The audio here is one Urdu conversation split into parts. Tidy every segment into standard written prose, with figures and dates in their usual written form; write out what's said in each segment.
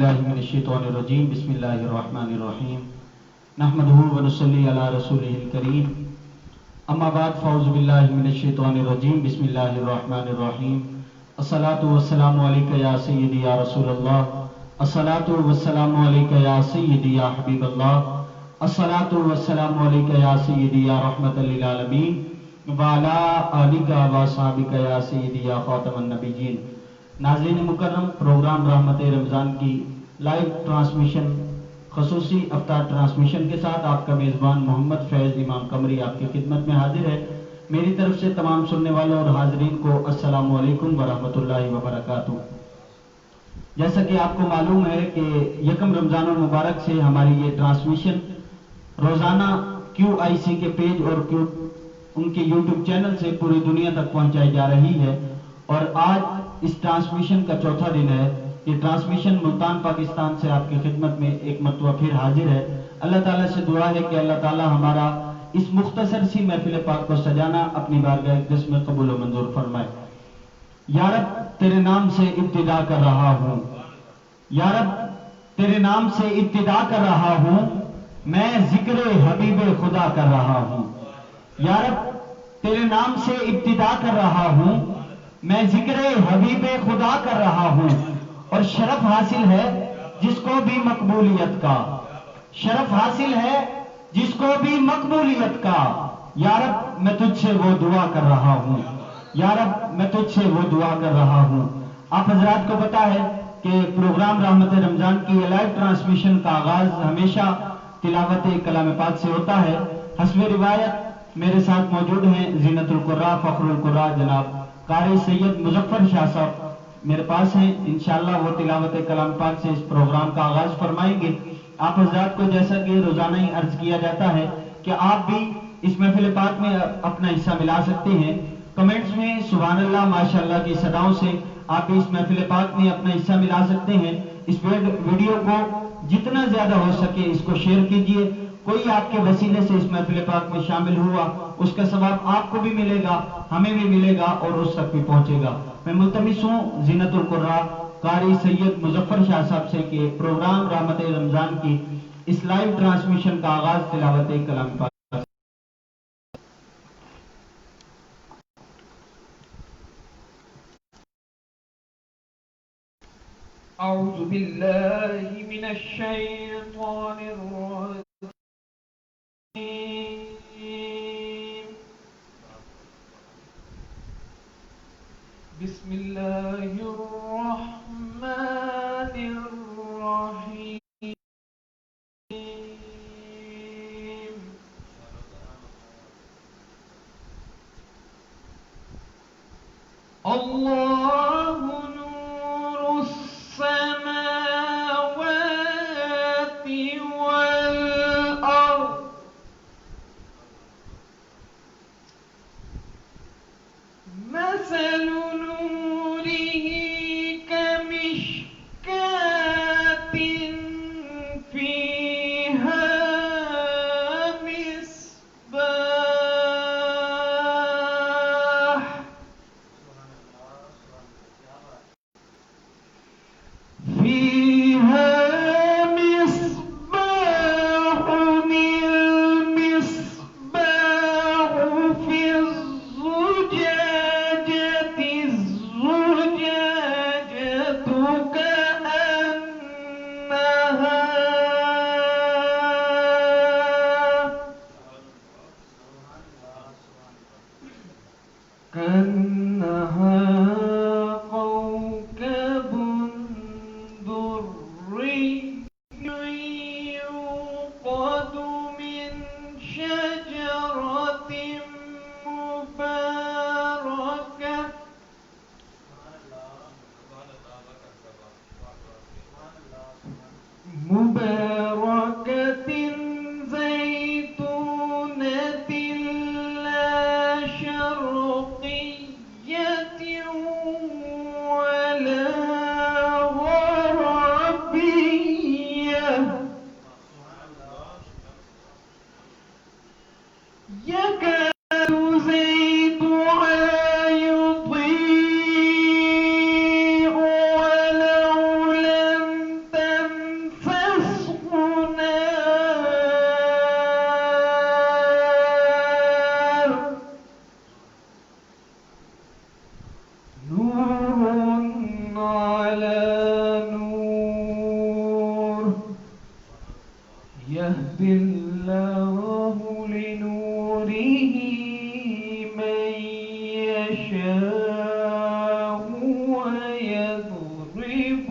باللہ من الشیطان الرجیم بسم اللہ الرحمن الرحیم نحمدہ ونصلی علی رسولہ الکریم اما بعد فاعوذ باللہ من الشیطان الرجیم بسم اللہ الرحمن الرحیم الصلاۃ والسلام علیک یا سیدی یا رسول اللہ الصلاۃ والسلام علیک یا سیدی یا حبیب اللہ الصلاۃ والسلام علیک یا سیدی یا رحمت للعالمین وعلی آلک و صحابک یا سیدی یا خاتم النبیین۔ ناظرین مکرم، پروگرام رحمت رمضان کی لائیو ٹرانسمیشن، خصوصی افطار ٹرانسمیشن کے ساتھ آپ کا میزبان محمد فیض امام قمری آپ کی خدمت میں حاضر ہے۔ میری طرف سے تمام سننے والوں اور حاضرین کو السلام علیکم ورحمۃ اللہ وبرکاتہ۔ جیسا کہ آپ کو معلوم ہے کہ یکم رمضان المبارک سے ہماری یہ ٹرانسمیشن روزانہ QIC کے پیج اور ان کے یوٹیوب چینل سے پوری دنیا تک پہنچائی جا رہی ہے، اور آج اس ٹرانسمیشن کا چوتھا دن ہے۔ یہ ٹرانسمیشن ملتان پاکستان سے آپ کی خدمت میں ایک مرتبہ پھر حاضر ہے۔ اللہ تعالیٰ سے دعا ہے کہ اللہ تعالیٰ ہمارا اس مختصر سی محفل پاک کو سجانا اپنی بارگاہ اقدس میں قبول و منظور فرمائے۔ یا رب تیرے نام سے ابتدا کر رہا ہوں، یا رب تیرے نام سے ابتدا کر رہا ہوں، میں ذکر حبیب خدا کر رہا ہوں۔ یا رب تیرے نام سے ابتدا کر رہا ہوں، میں ذکر حبیب خدا کر رہا ہوں، اور شرف حاصل ہے جس کو بھی مقبولیت کا، شرف حاصل ہے جس کو بھی مقبولیت کا۔ یا رب میں تجھ سے وہ دعا کر رہا ہوں، یا رب میں تجھ سے وہ دعا کر رہا ہوں۔ آپ حضرات کو پتا ہے کہ پروگرام رحمت رمضان کی لائیو ٹرانسمیشن کا آغاز ہمیشہ تلاوت کلام پاک سے ہوتا ہے۔ حسب روایت میرے ساتھ موجود ہیں زینت القراء فخر القراء جناب قاری سید مظفر شاہ صاحب میرے پاس ہیں۔ انشاءاللہ وہ تلاوت کلام پاک سے اس پروگرام کا آغاز فرمائیں گے۔ آپ حضرات کو جیسا کہ روزانہ ہی عرض کیا جاتا ہے کہ آپ بھی اس محفل پاک میں اپنا حصہ ملا سکتے ہیں۔ کمنٹس میں سبحان اللہ ماشاءاللہ کی صداؤں سے آپ بھی اس محفل پاک میں اپنا حصہ ملا سکتے ہیں۔ اس ویڈیو کو جتنا زیادہ ہو سکے اس کو شیئر کیجئے۔ کوئی آپ کے وسیلے سے اس محفل پاک میں شامل ہوا، اس کا ثواب آپ کو بھی ملے گا، ہمیں بھی ملے گا، اور اس تک بھی پہنچے گا۔ میں ملتمس ہوں زینت القراء قاری سید مظفر شاہ صاحب سے کہ پروگرام رحمت رمضان کی اس لائیو ٹرانسمیشن کا آغاز تلاوت کلام پاک۔ اعوذ باللہ من الشیطان الرجیم، بسم اللہ الرحمن الرحیم۔ اللہ نور السماوات والارض، مثل نوره كمشكاة فيها مصباح، المصباح في الزجاجة، الزجاجة كأنها الله لنوره من يشاء ويضرب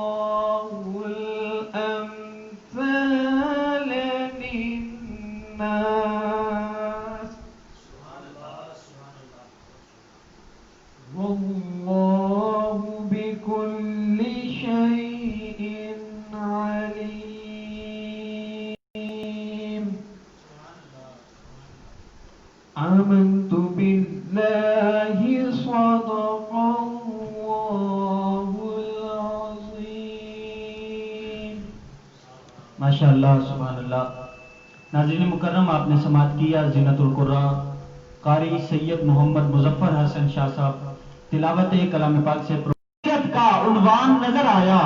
الله الأمثال للناس والله بكل شيء عليم. آمنت بالله صدق الله العظيم. ماشاءاللہ سبحان اللہ. ناظرین مکرم، آپ نے سماعت کیا زینت القراء قاری سید محمد مظفر حسن شاہ صاحب تلاوت کلام پاک سے کا عنوان نظر آیا،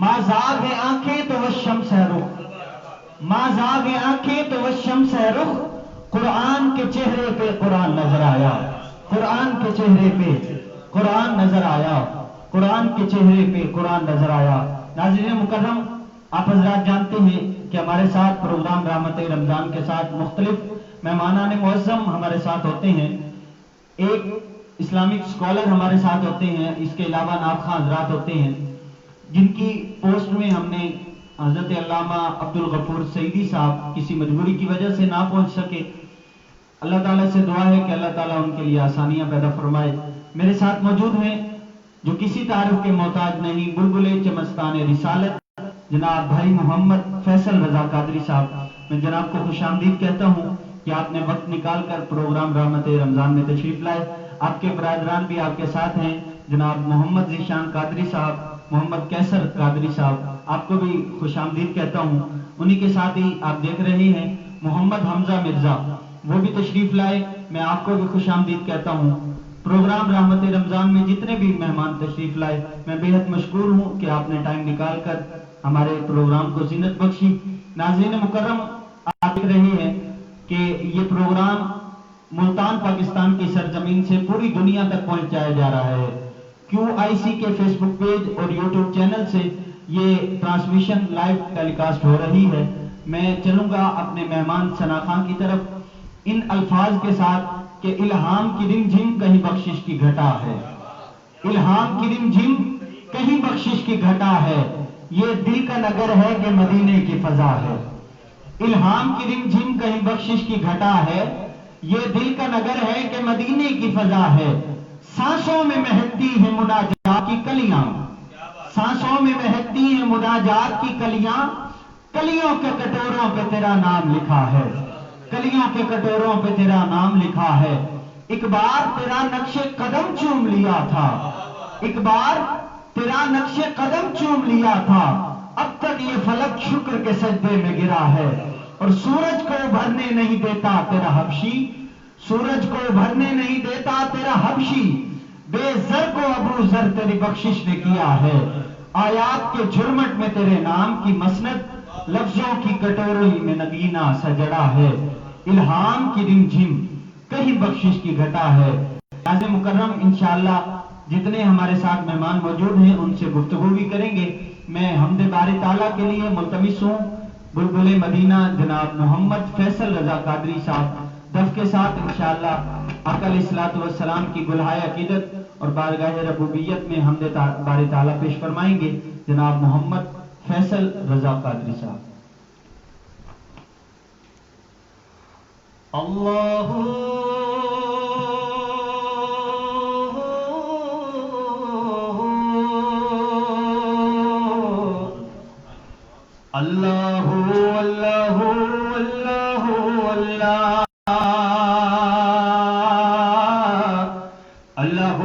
ما زاغ آنکھیں تو والشمس ہے رخ، ما زاغ آنکھیں تو والشمس ہے رخ، قرآن کے چہرے پہ قرآن نظر آیا، قرآن کے چہرے پہ قرآن نظر آیا، قرآن کے چہرے پہ قرآن نظر آیا. ناظرین مکرم، آپ حضرات جانتے ہیں کہ ہمارے ساتھ پروگرام رحمت رمضان کے ساتھ مختلف مہمانان معظم ہمارے ساتھ ہوتے ہیں. ایک اسلامک اسکالر ہمارے ساتھ ہوتے ہیں، اس کے علاوہ نابخواں حضرات ہوتے ہیں جن کی پوسٹ میں ہم نے حضرت علامہ عبدالغفور سعیدی صاحب کسی مجبوری کی وجہ سے نہ پہنچ سکے. اللہ تعالیٰ سے دعا ہے کہ اللہ تعالیٰ ان کے لیے آسانیاں پیدا فرمائے. میرے ساتھ موجود ہیں جو کسی تعارف کے محتاج نہیں، بلبل چمستان رسالت، جناب بھائی محمد فیصل رضا قادری صاحب. میں جناب کو خوش آمدید کہتا ہوں کہ آپ نے وقت نکال کر پروگرام رحمت رمضان میں تشریف لائے. آپ کے برادران بھی آپ کے ساتھ ہیں، جناب محمد ذیشان قادری صاحب، محمد کیسر قادری صاحب، آپ کو بھی خوش آمدید کہتا ہوں. انہی کے ساتھ ہی آپ دیکھ رہے ہیں محمد حمزہ مرزا، وہ بھی تشریف لائے، میں آپ کو بھی خوش آمدید کہتا ہوں. پروگرام رحمت رمضان میں جتنے بھی مہمان تشریف لائے، میں بے حد مشکور ہوں کہ آپ نے ٹائم نکال کر ہمارے پروگرام کو زینت بخشی. ناظرین مکرم، آپ دیکھ رہے ہیں کہ یہ پروگرام ملتان پاکستان کی سرزمین سے پوری دنیا تک پہنچایا جا رہا ہے. QIC کے فیس بک پیج اور یوٹیوب چینل سے یہ ٹرانسمیشن لائیو ٹیلی کاسٹ ہو رہی ہے. میں چلوں گا اپنے مہمان ثنا خان کی طرف ان الفاظ کے ساتھ کہ الہام کی رم جھم کہیں بخشش کی گھٹا ہے، الہام کی رم جھم کہیں بخشش کی گھٹا ہے، یہ دل کا نگر ہے کہ مدینے کی فضا ہے. الہام کی رم جھم کہیں بخشش کی گھٹا ہے، یہ دل کا نگر ہے کہ مدینے کی فضا ہے. سانسوں میں مہکتی ہیں مناجات کی کلیاں، سانسوں میں مہکتی ہیں مناجات کی کلیاں، کلیوں کے کٹوروں پہ تیرا نام لکھا ہے، کلیوں کے کٹوروں پہ تیرا نام لکھا ہے. ایک بار تیرا نقش قدم چوم لیا تھا، ایک بار تیرا نقش قدم چوم لیا تھا، اب تک یہ فلک شکر کے سجدے میں گرا ہے. اور سورج کو بھرنے نہیں دیتا تیرا حبشی، سورج کو بھرنے نہیں دیتا تیرا حبشی، بے زر کو ابو زر تیری بخشش نے کیا ہے. آیات کے جھرمٹ میں تیرے نام کی مسند، لفظوں کی کٹوری میں نگینہ سجڑا ہے. الہام کی رم جھم کہیں بخشش کی گھٹا ہے. ناظرین مکرم، انشاءاللہ جتنے ہمارے ساتھ مہمان موجود ہیں ان سے گفتگو بھی کریں گے. میں حمد باری تعالیٰ کے لیے ملتمس ہوں بلبل مدینہ جناب محمد فیصل رضا قادری صاحب دف کے ساتھ انشاءاللہ آقا علیہ الصلوۃ والسلام کی گلہائے عقیدت اور بارگاہ ربوبیت میں حمد باری تعالیٰ پیش فرمائیں گے. جناب محمد فیصل رضا قادری صاحب. اللہ اللہ اللہ اللہ اللہ اللہ اللہ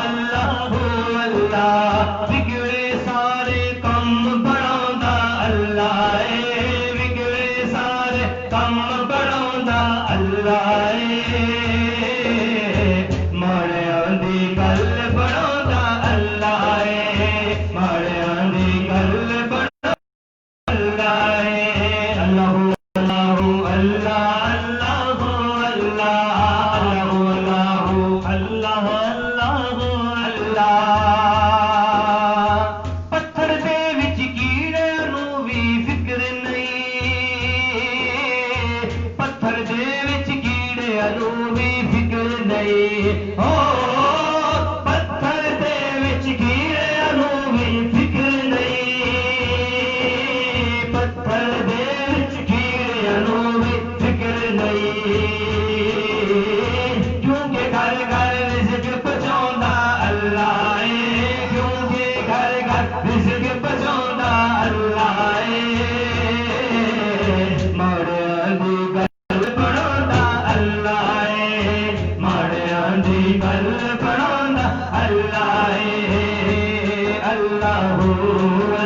اللہ اللہ بگڑے سارے کم بڑھاؤندا اللہ بگڑے سارے کم بڑھاؤندا اللہ مڑیاں دی گل بڑھاؤندا اللہ مڑیاں دی گل بڑھاؤندا اللہ اللہ اللہ اللہ اللہ کیونکہ گھر گھر رزق پہنچاؤندا اللہ ہے کیونکہ گھر گھر رزق پہنچاؤندا اللہ ہے ماڑیاں دی گل بناؤندا اللہ ہے ماڑیاں دی گل بناؤندا اللہ ہے اللہ اللہ اللہ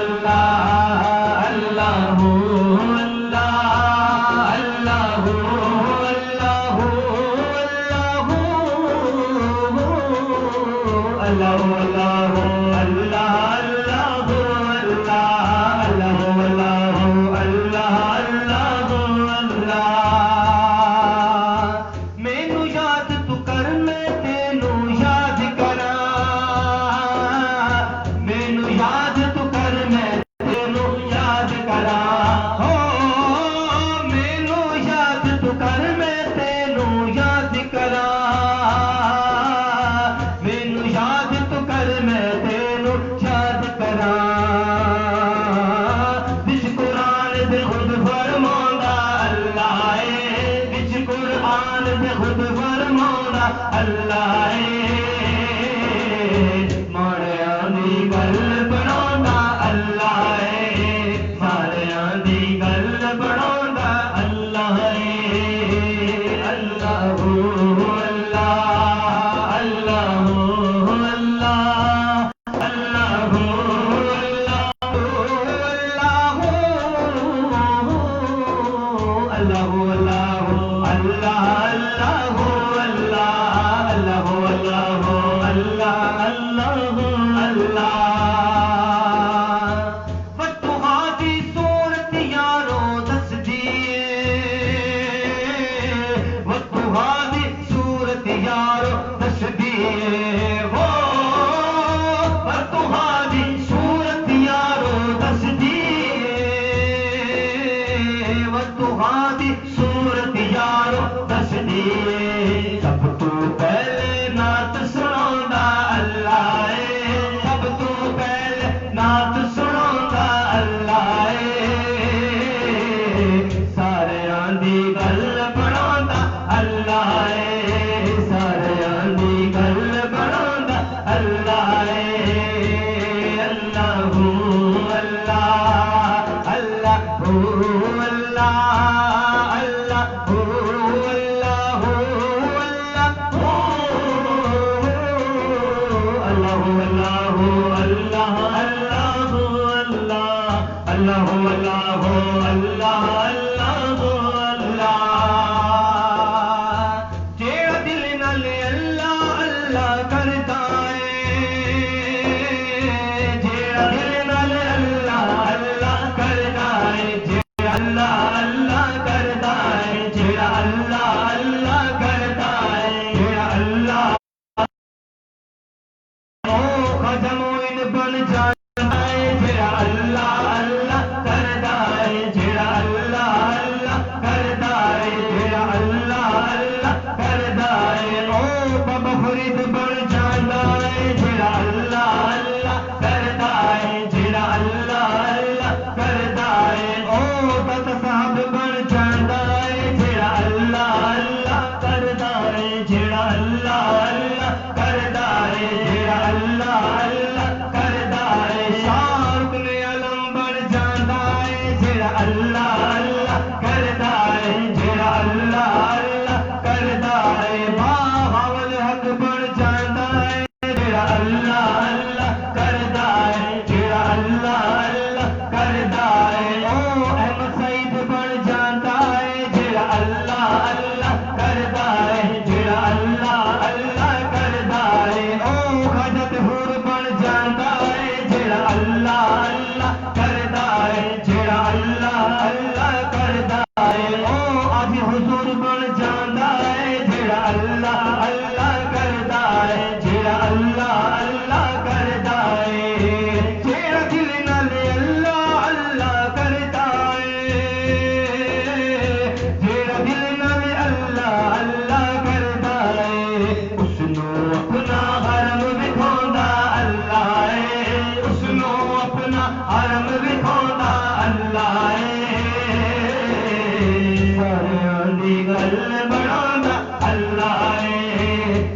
دی گل بناوندا اللہ اے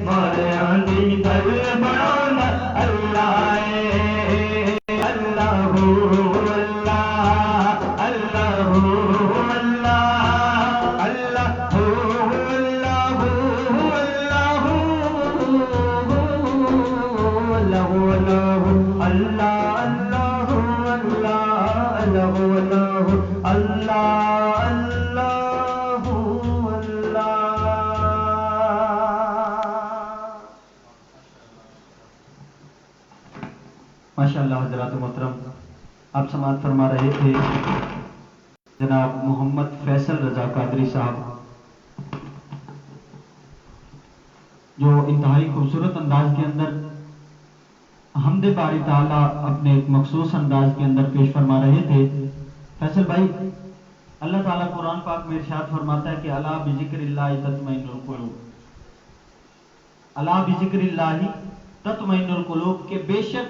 مولیاں دی گل بناوندا اللہ اے اللہ اللہ اللہ ماشاء اللہ حضرات محترم، آپ سماعت فرما رہے تھے جناب محمد فیصل رضا قادری صاحب، جو انتہائی خوبصورت انداز کے اندر حمد باری تعالیٰ اپنے ایک مخصوص انداز کے اندر پیش فرما رہے تھے۔ فیصل بھائی، اللہ تعالیٰ قرآن پاک میں ارشاد فرماتا ہے کہ الا بذکر اللہ تطمئن القلوب، الا بذکر اللہ تطمئن القلوب، کہ بے شک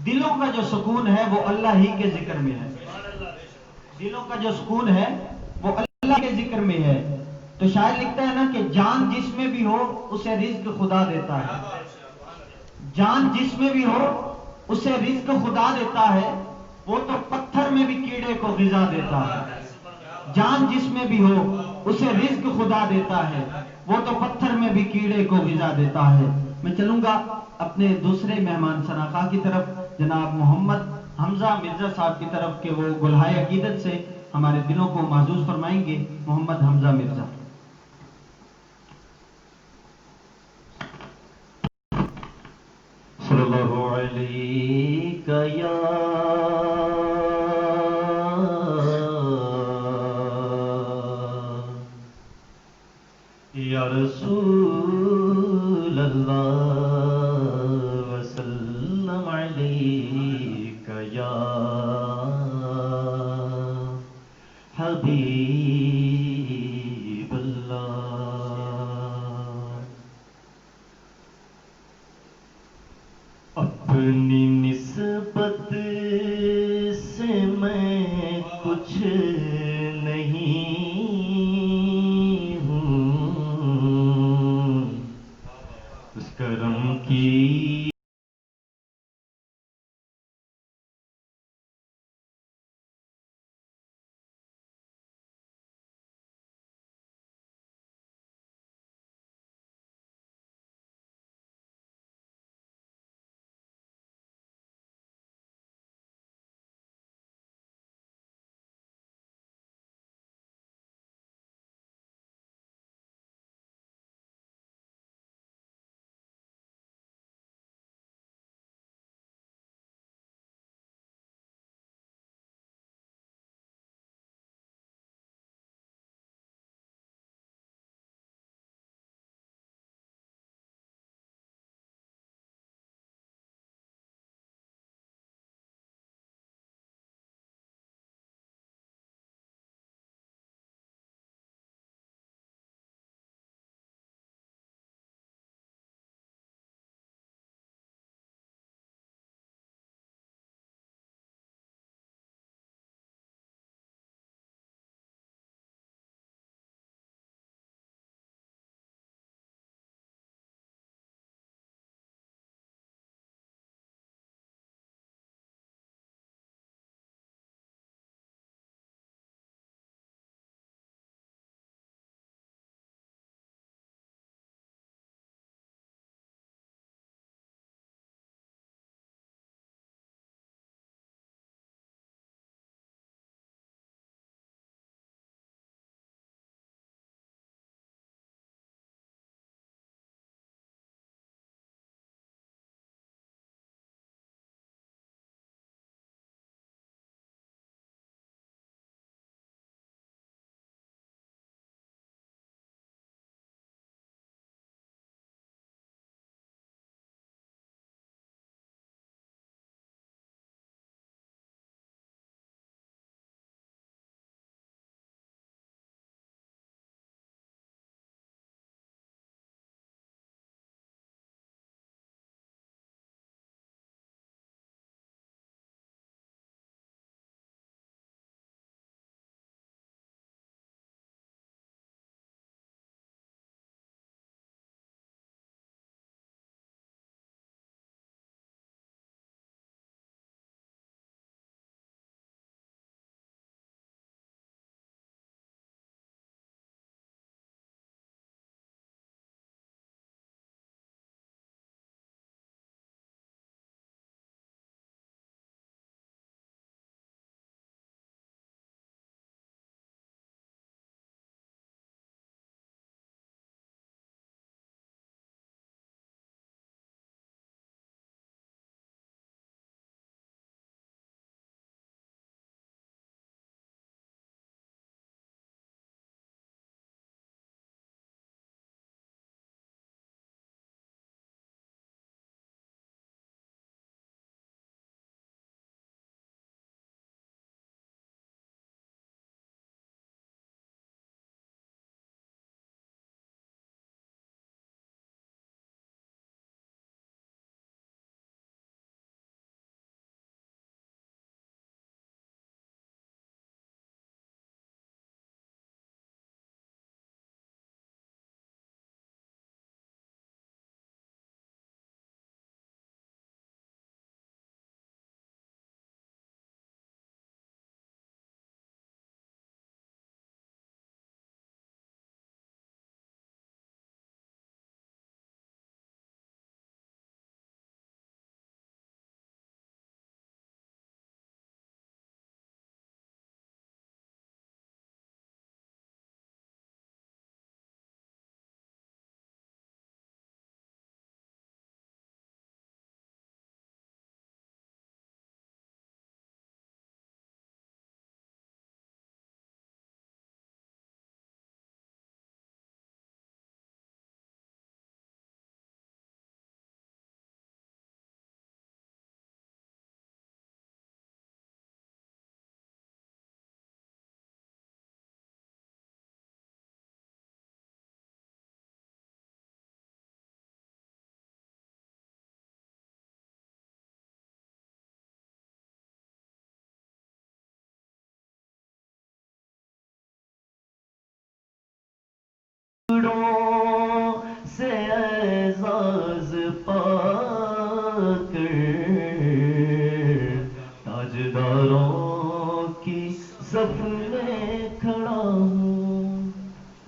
دلوں کا جو سکون ہے وہ اللہ ہی کے ذکر میں ہے، دلوں کا جو سکون ہے وہ اللہ کے ذکر میں ہے۔ تو شاعر لکھتا ہے نا کہ جان جس میں بھی ہو اسے رزق خدا دیتا ہے، جان جس میں بھی ہو اسے رزق خدا دیتا ہے، وہ تو پتھر میں بھی کیڑے کو غذا دیتا ہے۔ جان جس میں بھی ہو اسے رزق خدا دیتا ہے، وہ تو پتھر میں بھی کیڑے کو غذا دیتا ہے۔ میں چلوں گا اپنے دوسرے مہمان شناخواہ کی طرف، جناب محمد حمزہ مرزا صاحب کی طرف، کہ وہ گلہائے عقیدت سے ہمارے دلوں کو محظوظ فرمائیں گے۔ محمد حمزہ مرزا۔ صلی اللہ علیہ یا رسول اللہ وسلم علیک یا حبیب اللہ۔ اپنی نسبت سے میں کچھ نہیں ہوں،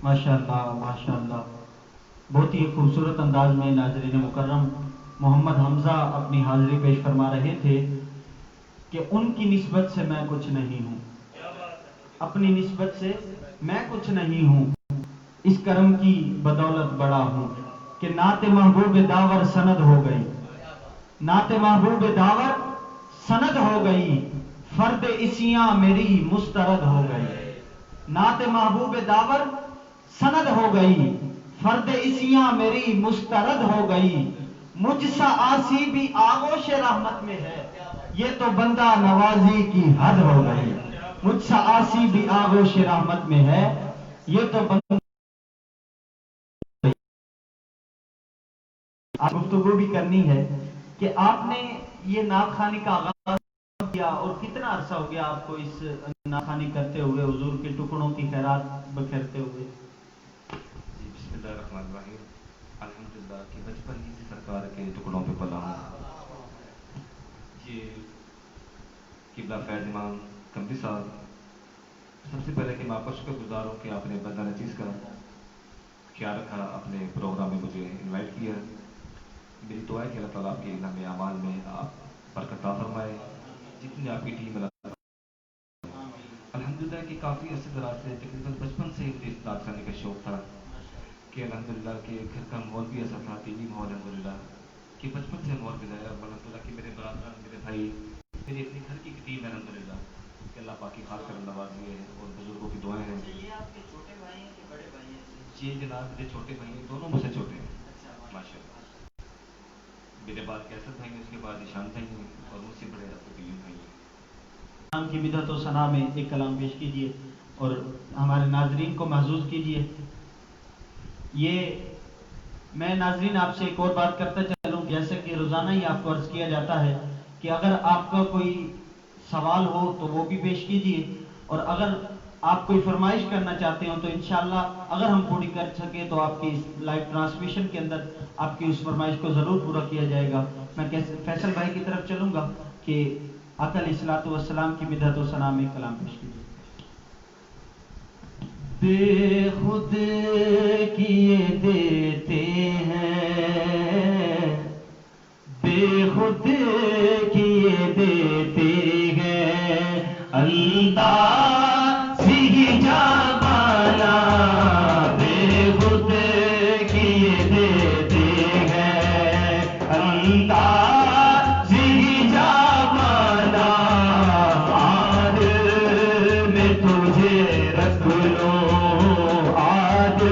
ماشاءاللہ ماشاءاللہ، بہت ہی خوبصورت انداز میں ناظرین مکرم محمد حمزہ اپنی حاضری پیش فرما رہے تھے کہ ان کی نسبت سے میں کچھ نہیں ہوں، اپنی نسبت سے میں کچھ نہیں ہوں، اس کرم کی بدولت بڑا ہوں کہ نعت محبوب داور سند ہو گئی، نعت محبوب داور سند ہو گئی، فرد اسیاں میری مسترد ہو گئی، نعت محبوب داور سند ہو گئی، فرد اسیاں میری مسترد ہو گئی، مجھ سا آسی بھی آغوش رحمت میں ہے، یہ تو بندہ نوازی کی حد ہو گئی، مجھ سا آسی بھی آغوش رحمت میں ہے، یہ تو بندہ گفتگو بھی کرنی ہے کہ آپ نے یہ نعت خوانی کا آغاز کیا اور کتنا عرصہ ہو گیا آپ کو اس نعت خوانی کرتے ہوئے، حضور کے ٹکڑوں کی خیرات بکھیرتے ہوئے؟ جی بسم اللہ الرحمن الرحیم، الحمدللہ کہ بچپن ہی سے سرکار کے ٹکڑوں پہ پلا ہوں۔ یہ قبلہ فیض امام کمری صاحب، سب سے پہلے کہ میں آپ کا شکر گزار ہوں کہ آپ نے بندہ نچیز کا خیال رکھا، اپنے پروگرام میں مجھے انوائٹ کیا۔ میری دعا ہے کہ اللہ تعالیٰ آپ کے نام اعمال میں آپ برکت عطا فرمائے، جتنی آپ کی ٹیم الحمدللہ کہ کافی عرصے دراز سے تقریباً بچپن سے مجھے اس نعت خوانی کا شوق تھا کہ الحمدللہ کہ گھر کا ماحول بھی ایسا تھا، دینی ماحول الحمدللہ کہ بچپن سے ماحول گزارا، اور الحمدللہ کہ میرے برادران، میرے بھائی، میری اپنی گھر کی ٹیم ہے الحمدللہ کہ اللہ پاک کی خاص کر نوازی ہے اور بزرگوں کی دعائیں ہیں۔ یہ آپ کے چھوٹے بھائی ہیں کہ بڑے بھائی ہیں؟ جی جناب، میرے چھوٹے بھائی ہیں، دونوں مجھ سے چھوٹے ہیں ماشاء اللہ۔ میرے بعد کیسر بھائی ہیں، اس کے بعد ایشان بھائی ہیں، اور مجھ سے بڑے آپ کے بھائی ہیں۔ نام کی بدعت و ثنا میں ایک کلام پیش کیجئے اور ہمارے ناظرین کو محظوظ کیجئے۔ یہ میں ناظرین آپ سے ایک اور بات کرتا چلوں، جیسے کہ روزانہ ہی آپ کو عرض کیا جاتا ہے کہ اگر آپ کا کوئی سوال ہو تو وہ بھی پیش کیجئے، اور اگر آپ کوئی فرمائش کرنا چاہتے ہوں تو انشاءاللہ اگر ہم پوری کر سکیں تو آپ کی اس لائیو ٹرانسمیشن کے اندر آپ کی اس فرمائش کو ضرور پورا کیا جائے گا۔ میں فیصل بھائی کی طرف چلوں گا کہ آقا علیہ الصلوۃ والسلام کی بدعت و ثنا میں کلام پیش کیجیے۔ بے خود کیے دیتے ہیں، بے خود کیے دیتے ہیں، انداز ہی جانا بے خود کیے دیتے ہیں، انداز ہی جانا آج میں تجھے رکھ لوں، آج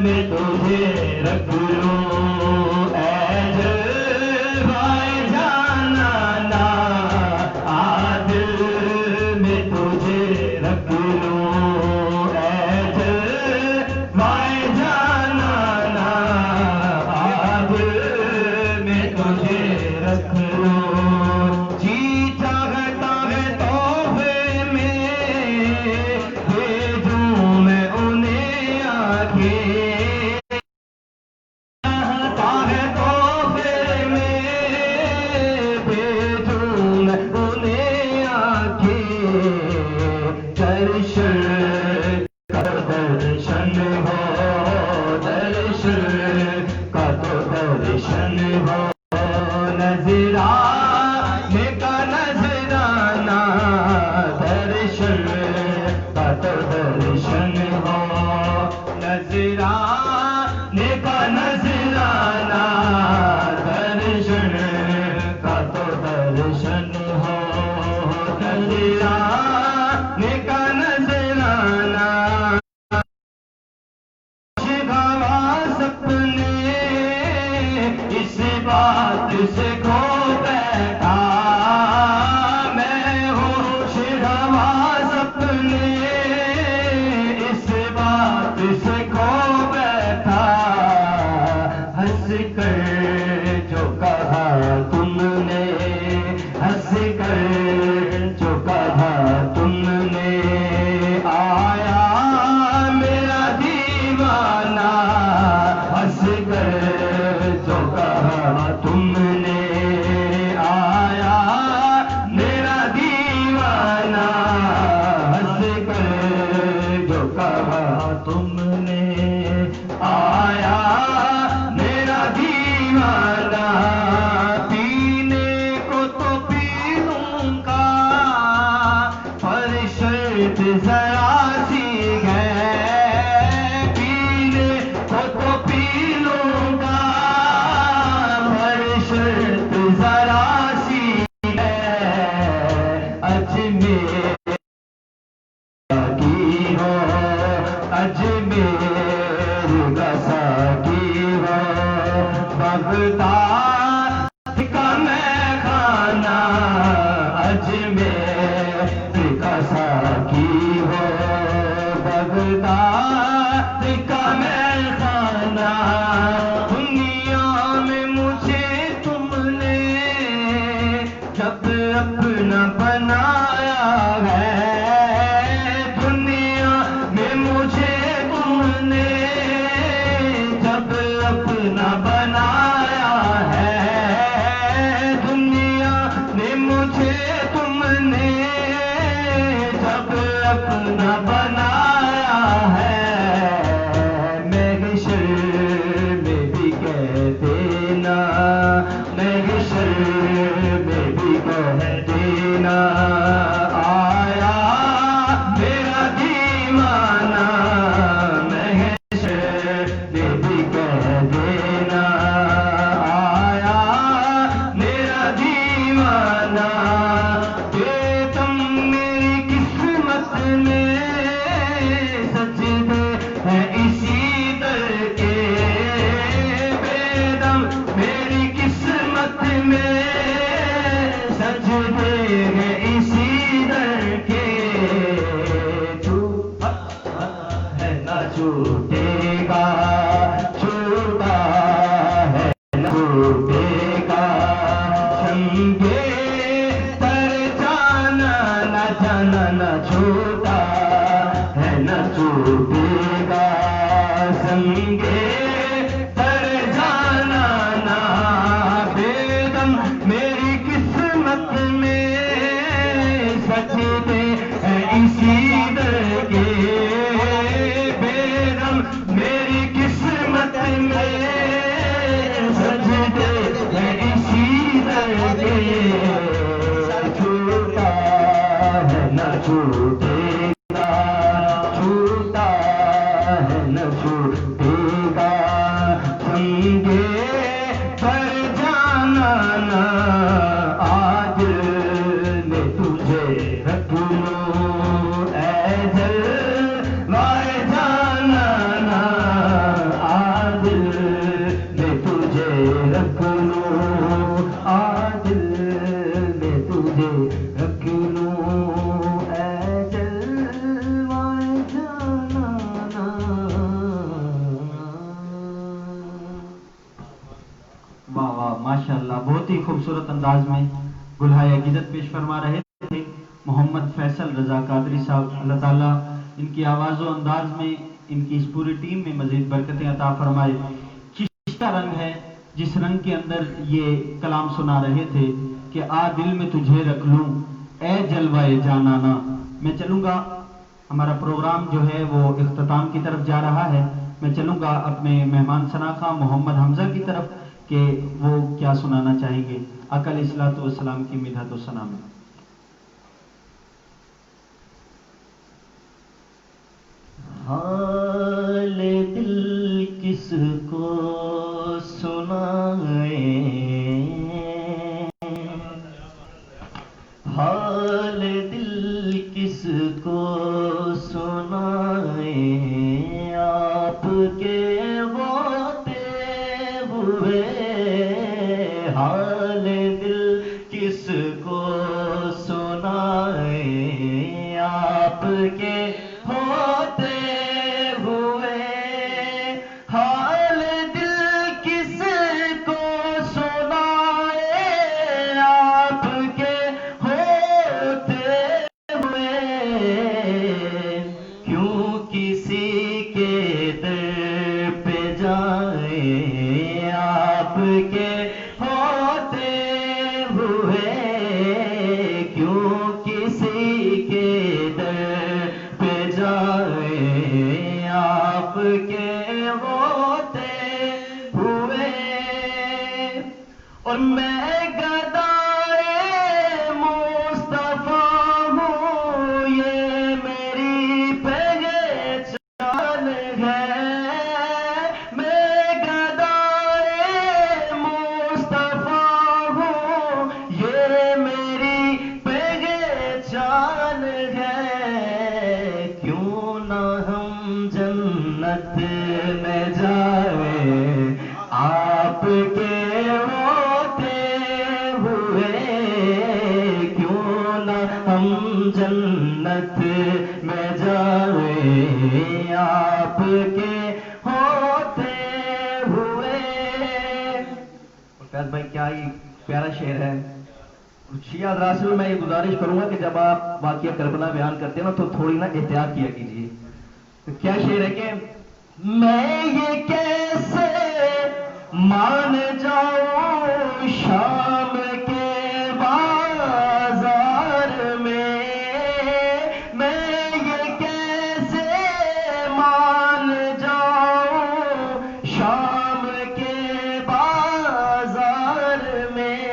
میں تجھے رکھ لوں، اے جلوائے جانانا آج میں تجھے رکھ لوں، اے جلوائے جانانا آج میں تجھے رکھ لوں، جی چاہتا ہے تحفے میں بھیجوں میں انہیں آنکھیں، چاہتا ہے تحفے میں بھیجوں میں انہیں آنکھیں، درشن کا درشن ہو، درشن کا تو درشن ہو، نظرانے کا نظرانہ، درشن کا تو درشن ہو، نظرانے کا نظرانہ، درشن کا تو درشن ہو، نظرانے کا نظرانہ، خواص اپنے اس بات سے کھو بیٹھا، میں ہوش خواص اپنے اس بات سے کھو بیٹھا، ہنس کر جو کہا تم نے، ہنس کر جو کہا تم نے، آیا میرا دیوانہ، ہنس کر جو کہا تم نے، آیا میرا دیوانہ، ہنس کر جو کہا کہا تم نے آیا میرا دیوانہ پینے کو تو پی لوں گا پر شرط ذرا سی ہے پینے کو تو پی لوں گا پر شرط ذرا سی اجمیر کی ہو اجمیر کا ساقی ہو بغداد کا میں خانہ اجمیر کا ساقی ہو بغداد کا میں خانہ دنیا میں مجھے تم نے جب اپنا بنایا ہے دنیا میں مجھے تم نے جب اپنا بنایا ہے دنیا میں مجھے تم نے جب اپنا بنایا ہے محشر میں بھی کہہ دینا محشر میں بھی کہہ دینا آیا میرا دیوانہ محشر میں بھی کہہ دینا آیا میرا دیوانہ بیدم میری قسمت میں سجدے ہیں اسی در کے بیدم میری قسمت میں سجدے ہیں اسی در کے چھوٹا ہے نہ چھوٹے گا چھوٹا ہے نہ چھوٹے گا سنگے تر جانا نہ جانا نہ چھوٹا ہے نہ چھوٹے گا سنگے تر جانا نہ بیدم میری قسمت میں سجدے ہیں اسی در کے بیدم میری قسمت میں سجدے ہیں اسی در کے چھوٹا ہے نہ چھوٹے گا چھوٹا ہے نہ چھوٹے گا سنگے پر جانا نہ آج میں تجھے رکھ لوں اے جلوائے جانا نہ آج میں تجھے رکھ لوں آج میں تجھے رکھ لوں اے جلوائے جانا واہ واہ ماشاء اللہ بہت ہی خوبصورت انداز میں گلہائے عقیدت پیش فرما رہے تھے محمد فیصل رضا قادری صاحب اللہ تعالیٰ ان کی آواز و انداز میں ان کی اس پوری ٹیم میں مزید برکتیں عطا فرمائے چشتہ رنگ ہے جس رنگ کے اندر یہ کلام سنا رہے تھے کہ آ دل میں تجھے رکھ لوں اے جلوائے جانانا میں چلوں گا ہمارا پروگرام جو ہے وہ اختتام کی طرف جا رہا ہے میں چلوں گا اپنے مہمان شناخواہ محمد حمزہ کی طرف کہ وہ کیا سنانا چاہیں گے آقا علیہ الصلوۃ والسلام کی مدحت و ثنا میں حال دل کس کو سنائیں حال دل کس کو سنائیں آپ کے غوطے ہوئے حال دل کس کو سنائیں آپ کے ہوتے ہوئے حال آپ کے ہوتے ہوئے اور میں گدائے مصطفیٰ ہوں، یہ میری پہچان ہے، میں گدائے مصطفیٰ ہوں، یہ میری پہچان ہے، کیوں نہ ہم جنت میں جائیں آپ کے ہوتے ہوئے، کیوں نہ ہم جنت میں جائیں آپ کے ہوتے ہوئے۔ فیض بھائی کیا ہی پیارا شعر ہے۔ شیعہ حضرات سے میں یہ گزارش کروں گا کہ جب آپ واقعہ کربلا بیان کرتے ہیں نا تو تھوڑی نا احتیاط کیا کیجیے۔ تو کیا شعر ہے کہ میں یہ کیسے مان جاؤں شام کے بازار میں، میں یہ کیسے مان جاؤں شام کے بازار میں،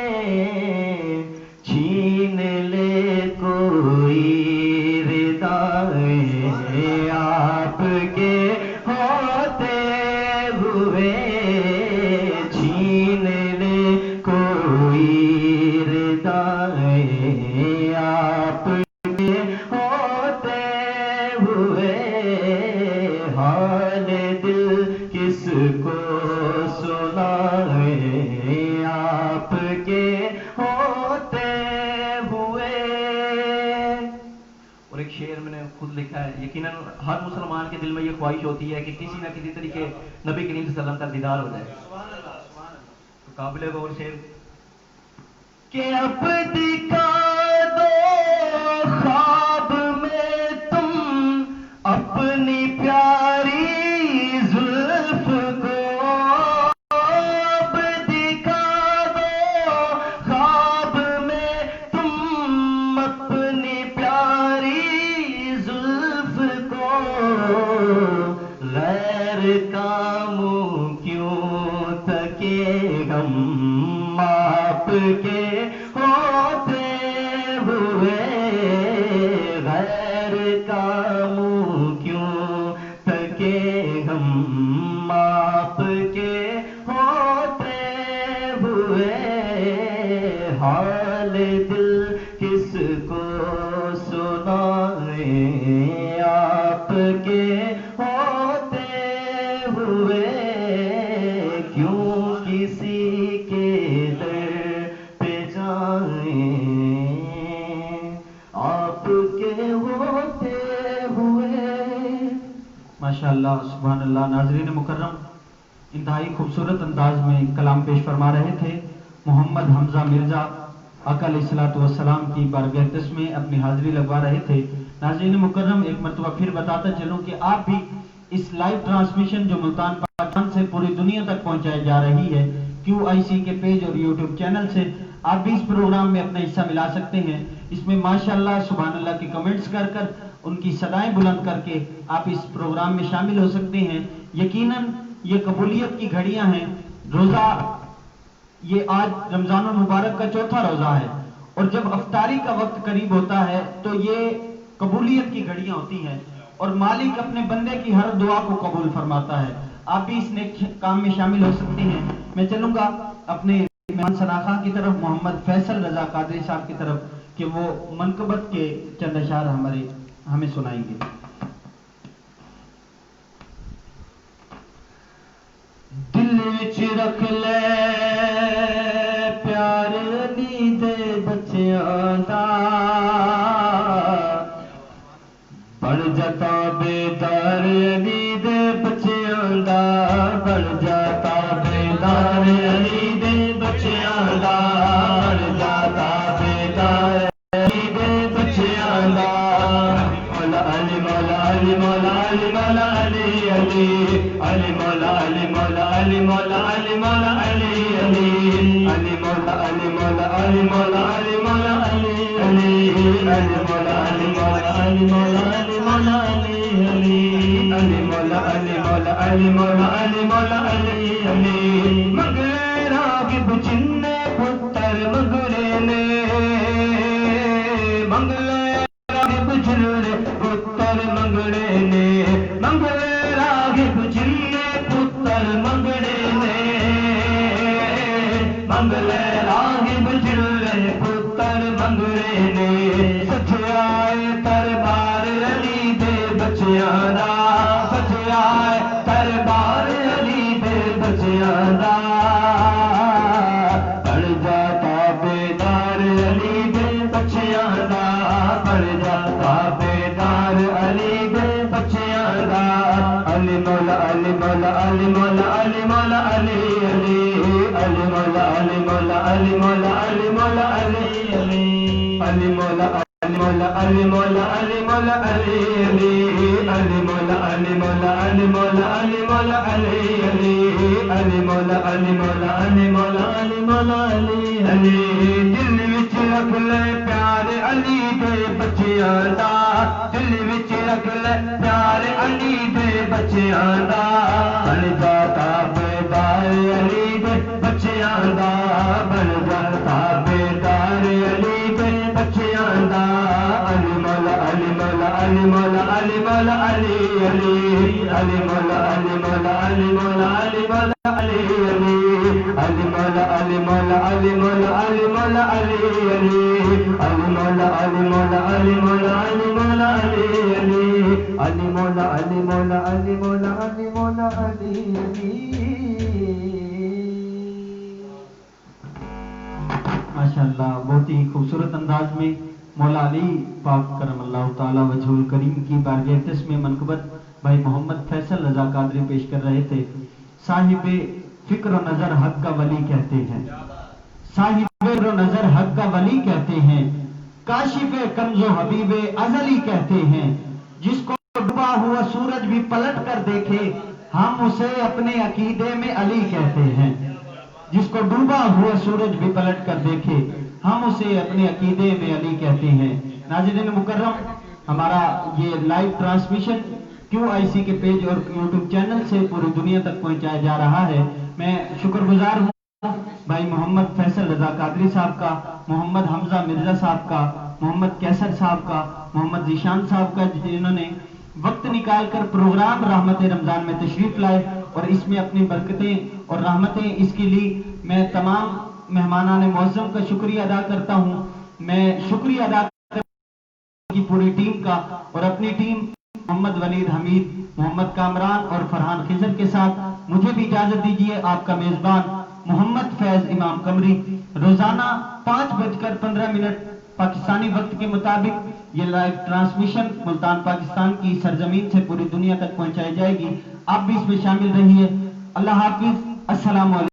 چھین لے کوئی ردائیں آپ کے ہوتے ہوئے، چھین لے کوئی ردائیں آپ کے ہوتے ہوئے، حال دل کس کو سنائیں آپ کے ہوتے ہوئے۔ اور ایک شعر میں نے خود لکھا ہے، یقیناً ہر مسلمان کے دل میں یہ خواہش ہوتی ہے کہ کسی نہ کسی طریقے نبی کریم صلی اللہ علیہ وسلم کا دیدار ہو جائے۔ تو قابل غور شعر کہ اب دکھا دو خواب میں تم اپنی پیاری زلف کو، اب دکھا دو خواب میں تم اپنی پیاری زلف کو، غیر کا منہ کیوں تکے ہم آپ کے ہوتے ہوئے، غیر کا منہ کیوں تکے ہم آپ کے ہوتے ہوئے، حال دل کس کو سنائیں آپ کے ہوتے ہوئے، کیوں کسی کے در پہ جائیں آپ کے ہوتے ہوئے۔ ماشاءاللہ سبحان اللہ۔ ناظرین مکرم، انتہائی خوبصورت انداز میں کلام پیش فرما رہے تھے محمد حمزہ مرزا، آقا علیہ الصلوۃ والسلام کی بارگاہ اقدس میں اپنی حاضری لگوا رہے تھے۔ ناظرین مکرم، ایک مرتبہ پھر بتاتا چلوں کہ آپ بھی اس لائیو ٹرانسمیشن جو ملتان پاکستان سے پوری دنیا تک پہنچائی جا رہی ہے QIC کے پیج اور یوٹیوب چینل سے، آپ بھی اس پروگرام میں اپنا حصہ ملا سکتے ہیں۔ اس میں ماشاءاللہ سبحان اللہ کی کمنٹس کر ان کی صدائیں بلند کر کے آپ اس پروگرام میں شامل ہو سکتے ہیں۔ یقیناً یہ قبولیت کی گھڑیاں ہیں۔ روزہ، یہ آج رمضان المبارک کا چوتھا روزہ ہے، اور جب افطاری کا وقت قریب ہوتا ہے تو یہ قبولیت کی گھڑیاں ہوتی ہیں، اور مالک اپنے بندے کی ہر دعا کو قبول فرماتا ہے۔ آپ بھی اس نیک کام میں شامل ہو سکتے ہیں۔ میں چلوں گا اپنے مہمان سناخواں کی طرف، محمد فیصل رضا قادری صاحب کی طرف، کہ وہ منقبت کے چند اشعار ہمیں سنائیں گے۔ دل وچ رکھ لے پیار نیند بچیاں دا، بن جاتا بیدار نیند بچیاں دا، بن جاتا بیدار نیند بچیاں دا، بن جاتا بیدار نیند بچیاں دا۔ مولا علی مولا علی مولا علی مولا علی علی علی مولا علی مولا علی مولا علی مولا علی علی علی مولا علی مولا علی مولا علی مولا علی علی علی مولا علی مولا مولا علی مولا علی مولا علی علی علی مولا علی مولا علی مولا علی مولا علی علی منگلے راغب چنے پتر منگلے نے منگلے راغب چنے پتر منگلے نے منگلے راغب چنے پتر منگلے نے منگلے راغب چنے پتر منگلے نے سچائے دربار علی دے بچیاں دا سچائے دربار علی دے بچیاں دا پڑ جاتا بیدار علی دے بچیاں دا پڑ جاتا بیدار علی دے بچیاں دا علی مولا علی مولا علی مولا علی مولا علی علی علی مولا علی مولا علی مولا علی مولا علی علی علی مولا علی مولا علی مولا علی مولا علی علی علی مولا علی مولا علی مولا علی مولا علی علی علی مولا علی مولا علی مولا علی مولا علی علی دل وچ رکھ لے پیار علی دے بچیاں دا دل وچ رکھ لے پیار علی دے بچیاں دا بن جاتا بیدار علی دے بچیاں دا بن جاتا بیدار علی دے بچیاں دا علی مولا علی مولا علی مولا علی مولا علی علی علی مولا علی مولا علی مولا علی مولا علی علی علی مولا علی مولا علی مولا علی مولا علی علی علی مولا علی مولا علی مولا علی مولا علی علی علی مولا علی مولا علی مولا علی مولا علی ماشاءاللہ بہت ہی خوبصورت انداز میں مولا علی پاک کرم اللہ تعالی وجہ الکریم کی بارگاہ اقدس میں منقبت بھائی محمد فیصل رضا قادری پیش کر رہے تھے. صاحب فکر و نظر حق کا ولی کہتے ہیں صاحب فکر و نظر حق کا ولی کہتے ہیں کاشف کنز و حبیب ازلی کہتے ہیں جس کو ڈوبا ہوا سورج بھی پلٹ کر دیکھے ہم اسے اپنے عقیدے میں علی کہتے ہیں جس کو ڈوبا ہوا سورج بھی پلٹ کر دیکھے ہم اسے اپنے عقیدے میں علی کہتے ہیں. ناظرین مکرم ہمارا یہ لائیو ٹرانسمیشن کیو آئی سی کے پیج اور یوٹیوب چینل سے پوری دنیا تک پہنچایا جا رہا ہے. میں شکر گزار ہوں بھائی محمد فیصل رضا قادری صاحب کا, محمد حمزہ مرزا صاحب کا, محمد کیسر صاحب کا, محمد ذیشان صاحب کا جنہوں نے وقت نکال کر پروگرام رحمت رمضان میں تشریف لائے اور اس میں اپنی برکتیں اور رحمتیں اس کے لیے میں تمام مہمانان معظم کا شکریہ ادا کرتا ہوں. میں شکریہ ادا کرتا کی پوری ٹیم کا اور اپنی ٹیم محمد ولید حمید, محمد کامران اور فرحان خضر کے ساتھ مجھے بھی اجازت دیجیے. آپ کا میزبان محمد فیض امام قمری. روزانہ 5:15 پاکستانی وقت کے مطابق یہ لائیو ٹرانسمیشن ملتان پاکستان کی سرزمین سے پوری دنیا تک پہنچائی جائے گی. آپ بھی اس میں شامل رہیے. اللہ حافظ. السلام علیکم.